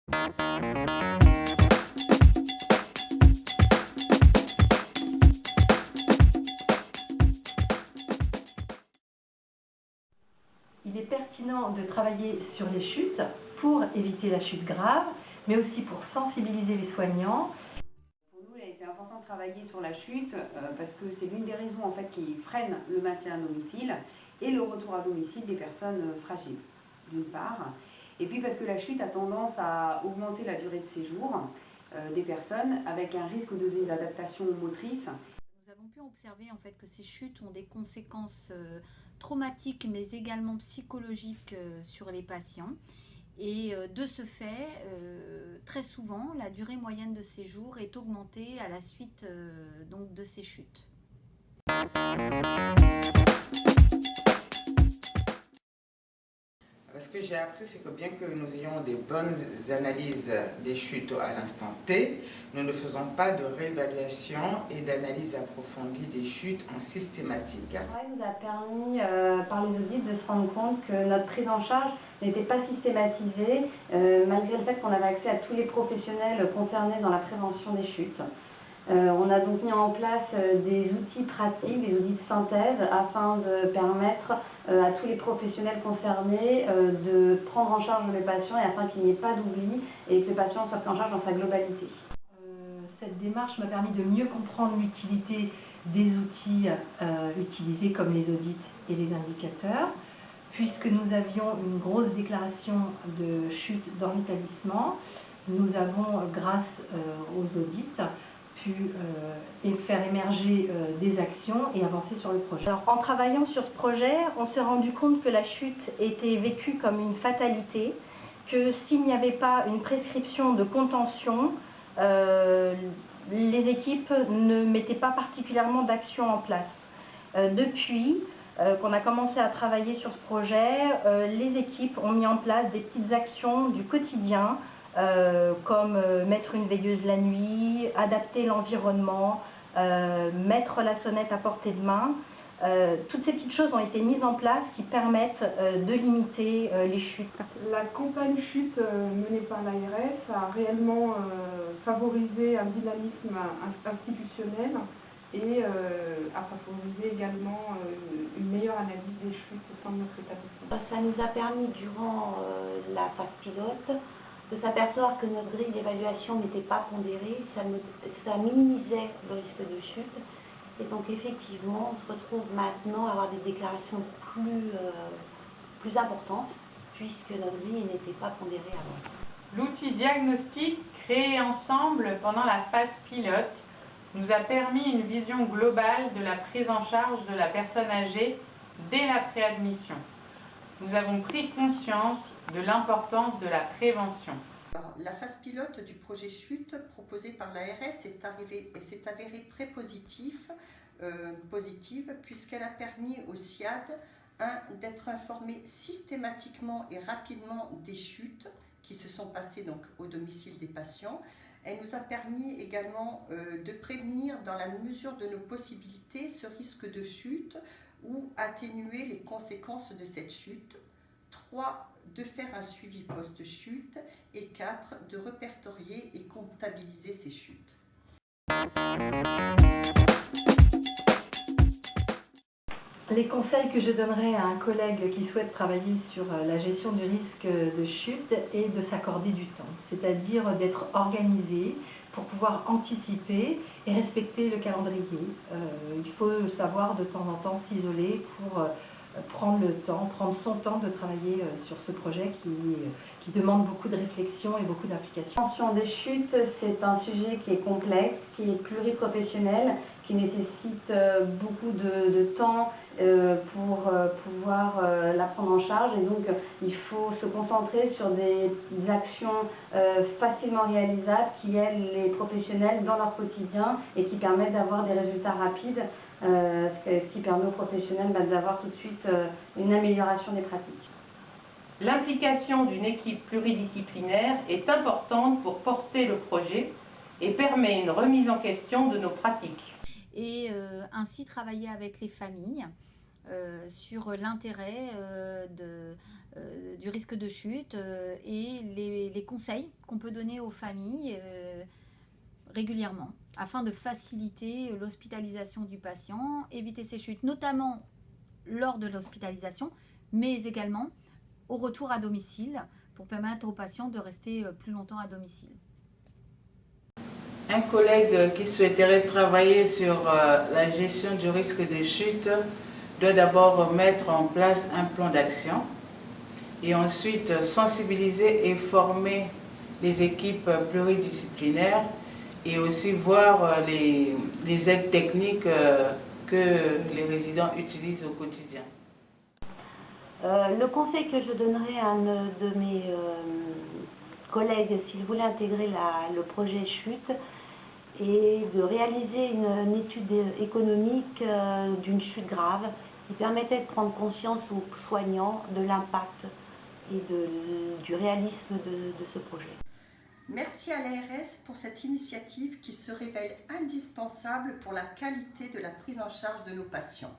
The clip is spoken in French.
Il est pertinent de travailler sur les chutes pour éviter la chute grave, mais aussi pour sensibiliser les soignants. Pour nous, il a été important de travailler sur la chute parce que c'est l'une des raisons en fait, qui freine le maintien à domicile et le retour à domicile des personnes fragiles, d'une part. Et puis parce que la chute a tendance à augmenter la durée de séjour des personnes avec un risque de désadaptation motrice. Nous avons pu observer en fait que ces chutes ont des conséquences traumatiques mais également psychologiques sur les patients. Et de ce fait, très souvent, la durée moyenne de séjour est augmentée à la suite donc de ces chutes. Ce que j'ai appris, c'est que bien que nous ayons des bonnes analyses des chutes à l'instant T, nous ne faisons pas de réévaluation et d'analyse approfondie des chutes en systématique. Le travail nous a permis, par les audits, de se rendre compte que notre prise en charge n'était pas systématisée, malgré le fait qu'on avait accès à tous les professionnels concernés dans la prévention des chutes. On a donc mis en place des outils pratiques, des outils de synthèse, afin de permettre à tous les professionnels concernés de prendre en charge les patients et afin qu'il n'y ait pas d'oubli et que le patient soit pris en charge dans sa globalité. Cette démarche m'a permis de mieux comprendre l'utilité des outils utilisés comme les audits et les indicateurs, puisque nous avions une grosse déclaration de chute dans l'établissement. Nous avons, grâce aux audits, pu faire émerger des actions et avancer sur le projet. Alors, en travaillant sur ce projet, on s'est rendu compte que la chute était vécue comme une fatalité, que s'il n'y avait pas une prescription de contention, les équipes ne mettaient pas particulièrement d'actions en place. Depuis qu'on a commencé à travailler sur ce projet, les équipes ont mis en place des petites actions du quotidien, comme mettre une veilleuse la nuit, adapter l'environnement, mettre la sonnette à portée de main. Toutes ces petites choses ont été mises en place qui permettent de limiter les chutes. La campagne chute menée par l'ARS a réellement favorisé un dynamisme institutionnel et a favorisé également une meilleure analyse des chutes au sein de notre établissement. Ça nous a permis durant la phase pilote de s'apercevoir que notre grille d'évaluation n'était pas pondérée, ça minimisait le risque de chute. Et donc effectivement, on se retrouve maintenant à avoir des déclarations plus importantes, puisque notre grille n'était pas pondérée avant. L'outil diagnostic créé ensemble pendant la phase pilote nous a permis une vision globale de la prise en charge de la personne âgée dès la préadmission. Nous avons pris conscience de l'importance de la prévention. Alors, la phase pilote du projet chute proposé par l'ARS s'est avérée très positive puisqu'elle a permis au SIAD d'être informé systématiquement et rapidement des chutes qui se sont passées donc, au domicile des patients. Elle nous a permis également de prévenir dans la mesure de nos possibilités ce risque de chute ou atténuer les conséquences de cette chute. 3. De faire un suivi post-chute et 4. De répertorier et comptabiliser ces chutes. Les conseils que je donnerais à un collègue qui souhaite travailler sur la gestion du risque de chute est de s'accorder du temps, c'est-à-dire d'être organisé pour pouvoir anticiper et respecter le calendrier. Il faut savoir de temps en temps s'isoler pour prendre son temps de travailler sur ce projet qui demande beaucoup de réflexion et beaucoup d'implication. La prévention des chutes, c'est un sujet qui est complexe, qui est pluriprofessionnel, qui nécessite beaucoup de temps pour pouvoir la prendre en charge. Et donc, il faut se concentrer sur des actions facilement réalisables qui aident les professionnels dans leur quotidien et qui permettent d'avoir des résultats rapides, ce qui permet aux professionnels d'avoir tout de suite une amélioration des pratiques. L'implication d'une équipe pluridisciplinaire est importante pour porter le projet et permet une remise en question de nos pratiques. Et ainsi travailler avec les familles sur l'intérêt du risque de chute et les conseils qu'on peut donner aux familles régulièrement afin de faciliter l'hospitalisation du patient, éviter ces chutes, notamment lors de l'hospitalisation, mais également au retour à domicile pour permettre aux patients de rester plus longtemps à domicile. Un collègue qui souhaiterait travailler sur la gestion du risque de chute doit d'abord mettre en place un plan d'action et ensuite sensibiliser et former les équipes pluridisciplinaires et aussi voir les aides techniques que les résidents utilisent au quotidien. Le conseil que je donnerais à un de mes collègues, s'il voulait intégrer le projet chute, est de réaliser une étude économique d'une chute grave qui permettait de prendre conscience aux soignants de l'impact et du réalisme de ce projet. Merci à l'ARS pour cette initiative qui se révèle indispensable pour la qualité de la prise en charge de nos patients.